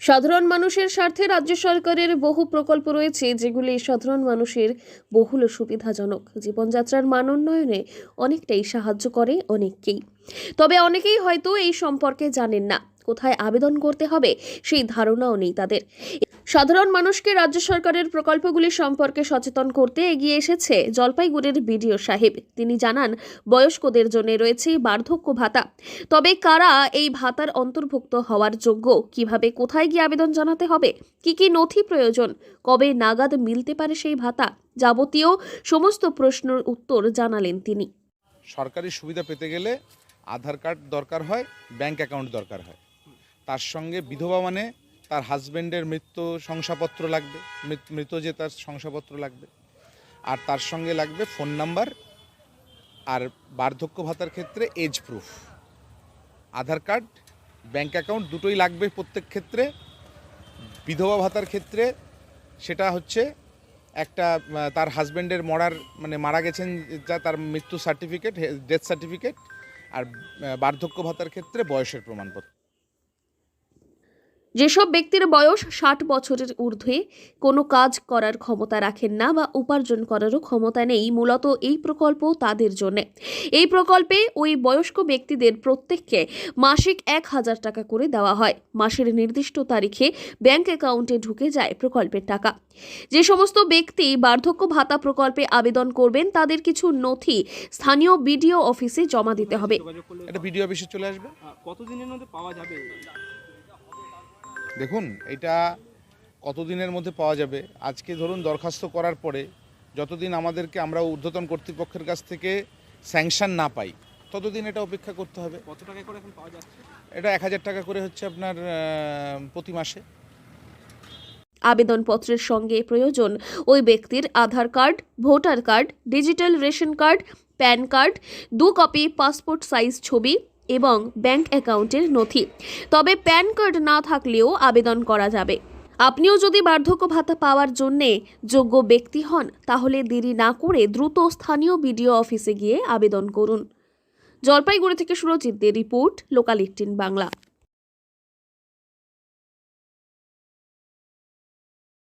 সাধারণ মানুষের স্বার্থে রাজ্য সরকারের বহু প্রকল্প রয়েছে, যেগুলি সাধারণ মানুষের বহুল সুবিধাজনক জীবনযাত্রার মান উন্নয়নে অনেকটাই সাহায্য করে অনেককেই। তবে অনেকেই হয়তো এই সম্পর্কে জানেন না, কোথায় আবেদন করতে হবে সেই ধারণাও নেই তাদের। সাধারণ মানুষকে রাজ্য সরকারের প্রকল্পগুলি সম্পর্কে সচেতন করতে এগিয়ে এসেছে জলপাইগুড়ির বিডিও সাহেব। তিনি জানান, বয়স্কদের জন্য রয়েছে বার্ধক্য ভাতা। তবে কারা এই ভাতার অন্তর্ভুক্ত হওয়ার যোগ্য, কিভাবে কোথায় গিয়ে আবেদন জানাতে হবে, কি নথি প্রয়োজন, কবে নাগাদ মিলতে পারে সেই ভাতা, যাবতীয় সমস্ত প্রশ্নের উত্তর জানালেন তিনি। সরকারি সুবিধা পেতে গেলে আধার কার্ড দরকার হয়, ব্যাংক অ্যাকাউন্ট দরকার হয়। তার সঙ্গে বিধবা মানে তার হাজব্যান্ডের মৃত্যু শংসাপত্র লাগবে, মৃত যে তার শংসাপত্র লাগবে, আর তার সঙ্গে লাগবে ফোন নাম্বার, আর বার্ধক্য ভাতার ক্ষেত্রে এজ প্রুফ। আধার কার্ড, ব্যাংক অ্যাকাউন্ট দুটোই লাগবে প্রত্যেক ক্ষেত্রে। বিধবা ভাতার ক্ষেত্রে সেটা হচ্ছে একটা তার হাজব্যান্ডের মারা গেছেন যা তার মৃত্যু সার্টিফিকেট, ডেথ সার্টিফিকেট। আর বার্ধক্য ভাতার ক্ষেত্রে বয়সের প্রমাণপত্র। যেসব ব্যক্তির বয়স 60 বছরের ঊর্ধ্বে কোনো কাজ করার ক্ষমতা রাখেন না বা উপার্জন করারও ক্ষমতা নেই, মূলত এই প্রকল্প তাদের জন্য। এই প্রকল্পে ওই বয়স্ক ব্যক্তিদের প্রত্যেককে মাসিক 1000 টাকা করে দেওয়া হয়। মাসের নির্দিষ্ট তারিখে ব্যাংক অ্যাকাউন্টে ঢুকে যায় প্রকল্পের টাকা। যে সমস্ত ব্যক্তি বার্ধক্য ভাতা প্রকল্পে আবেদন করবেন, তাদের কিছু নথি স্থানীয় বিডিও অফিসে জমা দিতে হবে। এটা বিডিও অফিসে চলে আসবে। কতদিনের মধ্যে পাওয়া যাবে? দেখুন, এটা কতদিনের মধ্যে পাওয়া যাবে, আজকে ধরুন দরখাস্ত করার পরে যতদিন আমরা ঊর্ধ্বতন কর্তৃপক্ষের কাছ থেকে স্যাংশন না পাই, ততদিন এটা অপেক্ষা করতে হবে। কত টাকা করে এখন পাওয়া যাচ্ছে? এটা 1000 টাকা করে হচ্ছে আপনার প্রতি মাসে। আবেদনপত্রের সঙ্গে প্রয়োজন ওই ব্যক্তির Aadhaar card, voter card, digital ration card, PAN card, 2 copy passport size ছবি এবং ব্যাংক অ্যাকাউন্টের নথি। তবে প্যান কার্ড না থাকলেও আবেদন করা যাবে। আপনিও যদি বার্ধক্য ভাতা পাওয়ার জন্যে যোগ্য ব্যক্তি হন, তাহলে দেরি না করে দ্রুত স্থানীয় বিডিও অফিসে গিয়ে আবেদন করুন। জলপাইগুড়ি থেকে সুরজিৎ দের রিপোর্ট, লোকাল 18 বাংলা।